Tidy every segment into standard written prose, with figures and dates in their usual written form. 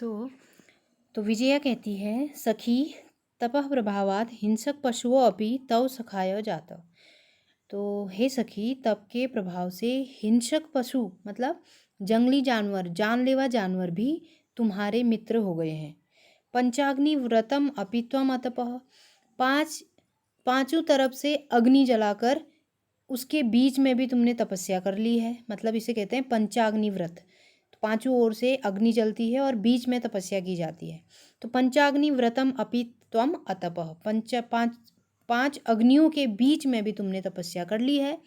तो विजया कहती है, सखी तपः प्रभावात हिंसक पशुओं अपि तव सखाय जात। तो हे सखी, तप के प्रभाव से हिंसक पशु मतलब जंगली जानवर, जानलेवा जानवर भी तुम्हारे मित्र हो गए हैं। पंचाग्नि व्रतम अपि त्वम अतपः, पांचों तरफ से अग्नि जलाकर उसके बीच में भी तुमने तपस्या कर ली है। मतलब इसे कहते हैं पंचाग्नि व्रत। तो पांचों ओर से अग्नि जलती है और बीच में तपस्या की जाती है। तो पंचाग्नि व्रतम अपि त्वम अतपः, पांच अग्नियों के बीच में भी तुमने तपस्या कर ली है।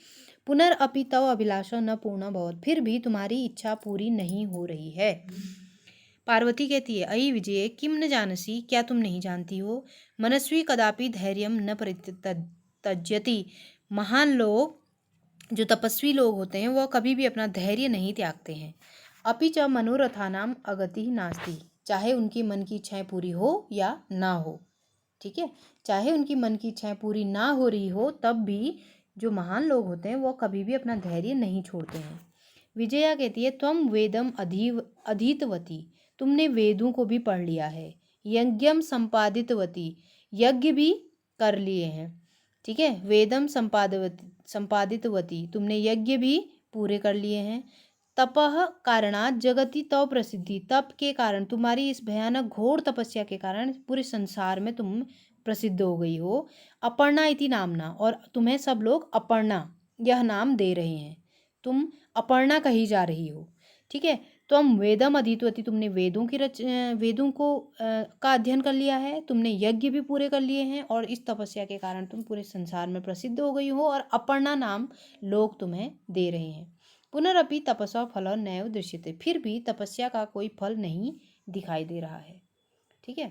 पुनरअपि तव अभिलाषा न पूर्ण भवत, फिर भी तुम्हारी इच्छा पूरी नहीं हो रही है। पार्वती कहती है, अयि विजय किम न जानसी, क्या तुम नहीं जानती हो, मनस्वी कदापि धैर्यम न परित्यजति, महान लोग जो तपस्वी लोग होते हैं वह कभी भी अपना धैर्य नहीं त्यागते हैं। अपि च मनोरथानाम अगति नास्ति, चाहे उनकी मन की इच्छाएं पूरी हो या ना हो। ठीक है, चाहे उनकी मन की इच्छाएं पूरी ना हो रही हो तब भी जो महान लोग होते हैं वो कभी भी अपना धैर्य नहीं छोड़ते हैं। विजया कहती है, त्वम वेदम अधीतवती, तुमने वेदों को भी पढ़ लिया है। यज्ञम संपादितवती, यज्ञ भी कर लिए हैं। ठीक है, वेदम संपादितवती, तुमने यज्ञ भी पूरे कर लिए हैं। तपह कारणात जगति तव प्रसिद्धि, तप के कारण, तुम्हारी इस भयानक घोर तपस्या के कारण पूरे संसार में तुम प्रसिद्ध हो गई हो। अपर्णा इति नामना, और तुम्हें सब लोग अपर्णा यह नाम दे रहे हैं, तुम अपर्णा कही जा रही हो। ठीक है, तुम वेदम अधीतवती, तुमने वेदों को का अध्ययन कर लिया है, तुमने यज्ञ भी पूरे कर लिए हैं और इस तपस्या के कारण तुम पूरे संसार में प्रसिद्ध हो गई हो और अपर्णा नाम लोग तुम्हें दे रहे हैं। पुनरअपि तपस्या फल नैव दृश्यते, फिर भी तपस्या का कोई फल नहीं दिखाई दे रहा है। ठीक है,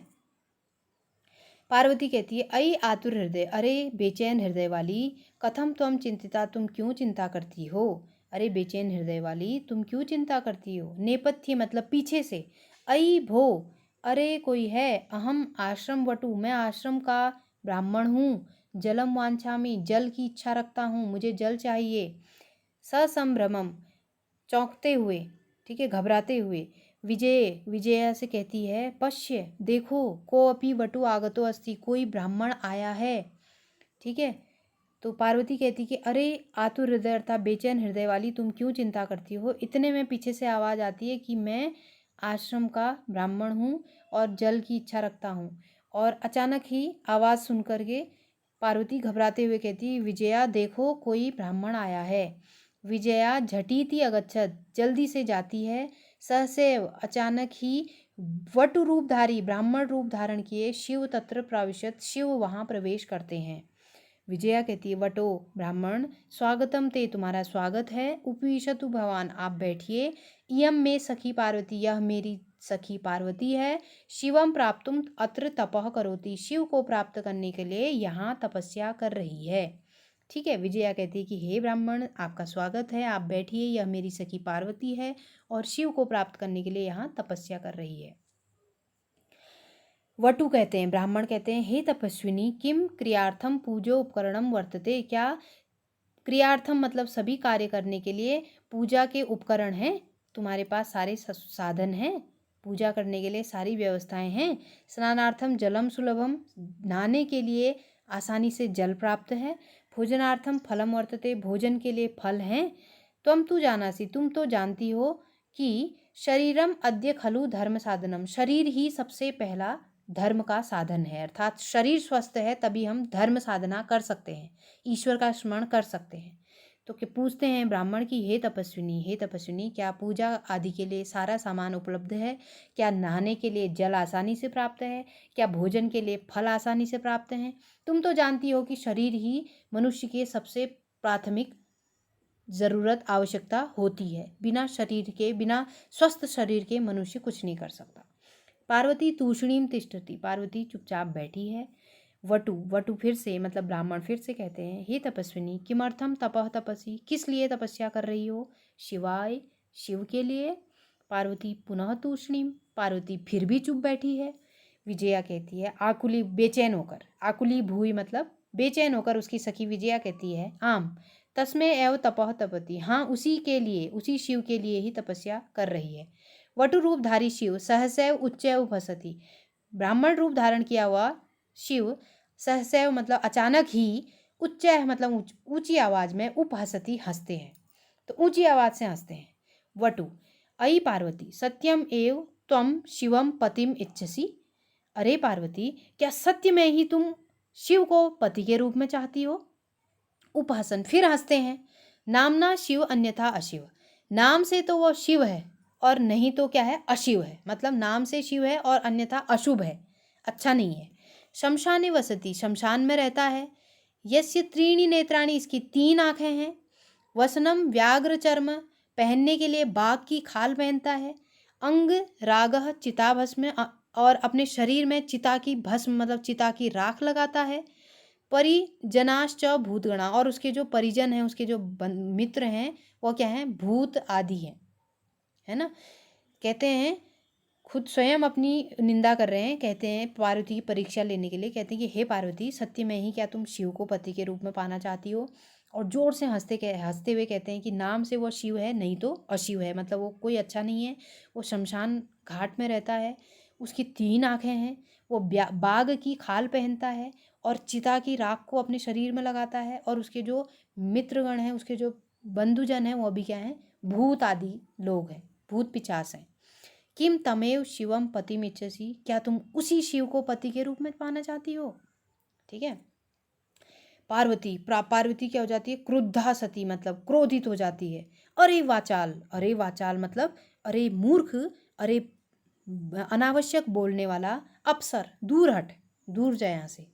पार्वती कहती है, अयि आतुर हृदय, अरे बेचैन हृदय वाली, कथम त्वम चिंतिता, तुम क्यों चिंता करती हो। अरे बेचैन हृदय वाली, तुम क्यों चिंता करती हो। नेपथ्य मतलब पीछे से। अयि भो, अरे कोई है। अहम आश्रम वटु, मैं आश्रम का ब्राह्मण हूँ। जलम वांछामि, जल की इच्छा रखता हूँ, मुझे जल चाहिए। ससंभ्रमम, चौंकते हुए, ठीक है, घबराते हुए। विजया से कहती है, पश्य देखो, को अपि वटु आगतो अस्ति, कोई ब्राह्मण आया है। ठीक है, तो पार्वती कहती कि अरे आतुर हृदय अर्थात बेचैन हृदय वाली, तुम क्यों चिंता करती हो। इतने में पीछे से आवाज़ आती है कि मैं आश्रम का ब्राह्मण हूँ और जल की इच्छा रखता हूँ। और अचानक ही आवाज़ सुन करके पार्वती घबराते हुए कहती, विजया देखो, कोई ब्राह्मण आया है। विजया झटीति अगच्छत, जल्दी से जाती है। सहसैव, अचानक ही, वटु रूपधारी, ब्राह्मण रूप धारण किए, शिव तत्र प्रविशत, शिव वहाँ प्रवेश करते हैं। विजया कहती है, वटो ब्राह्मण, स्वागतम ते, तुम्हारा स्वागत है। उपविशतु भवान, आप बैठिए। इयम में सखी पार्वती, यह मेरी सखी पार्वती है। शिवम प्राप्तुम अत्र तपः करोति, शिव को प्राप्त करने के लिए यहाँ तपस्या कर रही है। ठीक है, विजया कहती है कि हे ब्राह्मण, आपका स्वागत है, आप बैठिए, यह मेरी सखी पार्वती है और शिव को प्राप्त करने के लिए यहाँ तपस्या कर रही है। वटु कहते हैं, ब्राह्मण कहते हैं, हे तपस्विनी, किम क्रियार्थम पूजो उपकरणम वर्तते, क्या क्रियार्थम मतलब सभी कार्य करने के लिए पूजा के उपकरण हैं, तुम्हारे पास सारे साधन हैं, पूजा करने के लिए सारी व्यवस्थाएं हैं। स्नानार्थम जलम सुलभम, नहाने के लिए आसानी से जल प्राप्त है। भोजनार्थम फलम वर्तते, भोजन के लिए फल हैं। त्वम तु जानासि, तुम तो जानती हो कि शरीरम अद्य खलु धर्म साधनम, शरीर ही सबसे पहला धर्म का साधन है, अर्थात शरीर स्वस्थ है तभी हम धर्म साधना कर सकते हैं, ईश्वर का स्मरण कर सकते हैं। तो क्या पूछते हैं ब्राह्मण की, हे तपस्विनी, क्या पूजा आदि के लिए सारा सामान उपलब्ध है, क्या नहाने के लिए जल आसानी से प्राप्त है, क्या भोजन के लिए फल आसानी से प्राप्त हैं। तुम तो जानती हो कि शरीर ही मनुष्य के सबसे प्राथमिक ज़रूरत आवश्यकता होती है, बिना स्वस्थ शरीर के मनुष्य कुछ नहीं कर सकता। पार्वती तूष्णीम तिष्ठति, पार्वती चुपचाप बैठी है। वटु फिर से मतलब ब्राह्मण फिर से कहते हैं, हे तपस्विनी, किमर्थम तपः तपसी, किस लिए तपस्या कर रही हो। शिवाय, शिव के लिए। पार्वती पुनः तूष्णीम, पार्वती फिर भी चुप बैठी है। विजया कहती है, आकुली बेचैन होकर, आकुली भूई मतलब बेचैन होकर उसकी सखी विजया कहती है, आम तस्मै एव तपः तपति, हाँ उसी के लिए, उसी शिव के लिए ही तपस्या कर रही है। वटु रूपधारी शिव सहसैव उच्चैव उपहसति। ब्राह्मण रूप धारण किया हुआ शिव सहसैव मतलब अचानक ही, उच्चैः मतलब ऊंची आवाज में, उपहसति हंसते हैं, तो ऊंची आवाज से हंसते हैं। वटु अयि पार्वती सत्यम एव त्वम शिवम पतिम इच्छसि। अरे पार्वती, क्या सत्य में ही तुम शिव को पति के रूप में चाहती हो? उपहसन फिर हंसते हैं। नामना शिव अन्यथा अशिव, नाम से तो वो शिव है और नहीं तो क्या है, अशिव है। मतलब नाम से शिव है और अन्यथा अशुभ है, अच्छा नहीं है। शमशाने वसति, शमशान में रहता है। यस्य त्रीणि नेत्राणि, इसकी 3 आंखें हैं। वसनम व्याघ्र चर्म, पहनने के लिए बाघ की खाल पहनता है। अंग रागह चिता भस्म, और अपने शरीर में चिता की भस्म मतलब चिता की राख लगाता है। परिजनाश्च भूतगणा, और उसके जो परिजन हैं, उसके जो मित्र हैं, वो क्या हैं, भूत आदि हैं, है ना। कहते हैं खुद स्वयं अपनी निंदा कर रहे हैं, कहते हैं पार्वती की परीक्षा लेने के लिए, कहते हैं कि हे पार्वती, सत्य में ही क्या तुम शिव को पति के रूप में पाना चाहती हो? और जोर से हंसते हुए कहते हैं कि नाम से वो शिव है, नहीं तो अशिव है, मतलब वो कोई अच्छा नहीं है। वो शमशान घाट में रहता है, उसकी 3 आंखें हैं, वो बाघ की खाल पहनता है और चिता की राख को अपने शरीर में लगाता है, और उसके जो मित्रगण हैं, उसके जो बंधुजन हैं, वो भी क्या हैं, भूत आदि लोग हैं, भूत पिचास हैं। किम तमेव शिवम पतिमिच्छसि, क्या तुम उसी शिव को पति के रूप में पाना चाहती हो? ठीक है। पार्वती क्या हो जाती है, क्रुद्धा सती मतलब क्रोधित हो जाती है। अरे वाचाल, अरे वाचाल मतलब अरे मूर्ख, अरे अनावश्यक बोलने वाला, अप्सर दूर हट, दूर जाए यहाँ से।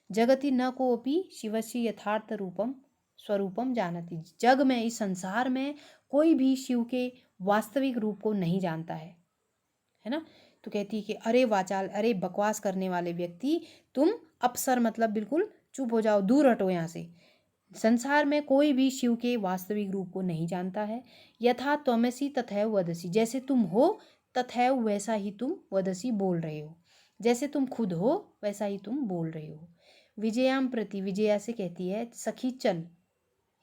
जगति न कोपि शिवस्य यथार्थ रूपम स्वरूपम जानती, जग में, इस संसार में कोई भी शिव के वास्तविक रूप को नहीं जानता है ना। तो कहती है कि अरे वाचाल, अरे बकवास करने वाले व्यक्ति, तुम अप्सर मतलब बिल्कुल चुप हो जाओ, दूर हटो यहाँ से। संसार में कोई भी शिव के वास्तविक रूप को नहीं जानता है। यथा त्वमसि तथैव वदसि, जैसे तुम हो तथैव वैसा ही तुम वदसि बोल रहे हो, जैसे तुम खुद हो वैसा ही तुम बोल रहे हो। विजयाम प्रति, विजया से कहती है सखी चल,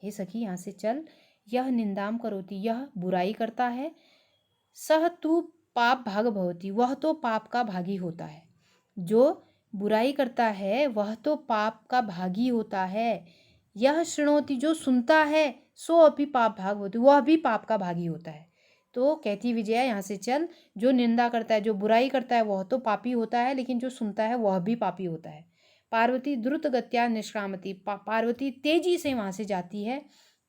हे सखी यहाँ से चल। यह निंदाम करोति, यह बुराई करता है। सह तू पाप भाग भवती, वह तो पाप का भागी होता है। जो बुराई करता है वह तो पाप का भागी होता है। यह श्रृणोति, जो सुनता है, सो अपि पाप भाग होती, वह भी पाप का भागी होता है। तो कहती विजया यहाँ से चल, जो निंदा करता है, जो बुराई करता है, वह तो पापी होता है, लेकिन जो सुनता है वह भी पापी होता है। पार्वती द्रुत गत्या निष्क्रामती, पार्वती तेजी से वहाँ से जाती है।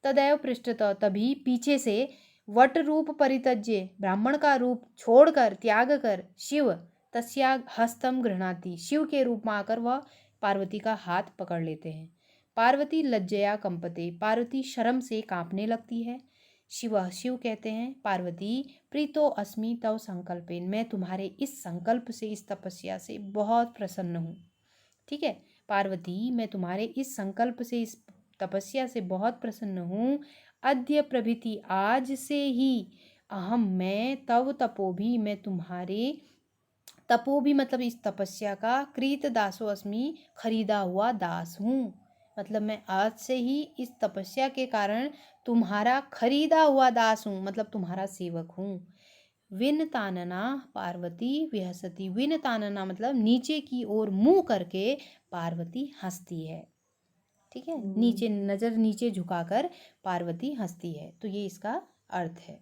तदैव पृष्ठतः, तभी पीछे से, वट रूप परित्यज्य, ब्राह्मण का रूप छोड़कर, त्याग कर, शिव तस्या हस्तम गृह्णाति, शिव के रूप में आकर वह पार्वती का हाथ पकड़ लेते हैं। पार्वती लज्जया कंपते, पार्वती शर्म से कांपने लगती है। शिव कहते हैं पार्वती प्रीतो अस्मि तव संकल्पेन, मैं तुम्हारे इस संकल्प से, इस तपस्या से बहुत प्रसन्न हूँ। ठीक है, पार्वती मैं तुम्हारे इस संकल्प से, इस तपस्या से बहुत प्रसन्न हूँ। अद्य प्रभृति, आज से ही, अहम मैं, तव तपो भी, मैं तुम्हारे तपो भी मतलब इस तपस्या का, कृत दासो अस्मि, खरीदा हुआ दास हूँ। मतलब मैं आज से ही इस तपस्या के कारण तुम्हारा खरीदा हुआ दास हूँ, मतलब तुम्हारा सेवक हूँ। विन तानना पार्वती विहसती, विन तानना मतलब नीचे की ओर मुंह करके पार्वती हंसती है। ठीक है, नीचे नजर नीचे झुकाकर पार्वती हंसती है, तो ये इसका अर्थ है।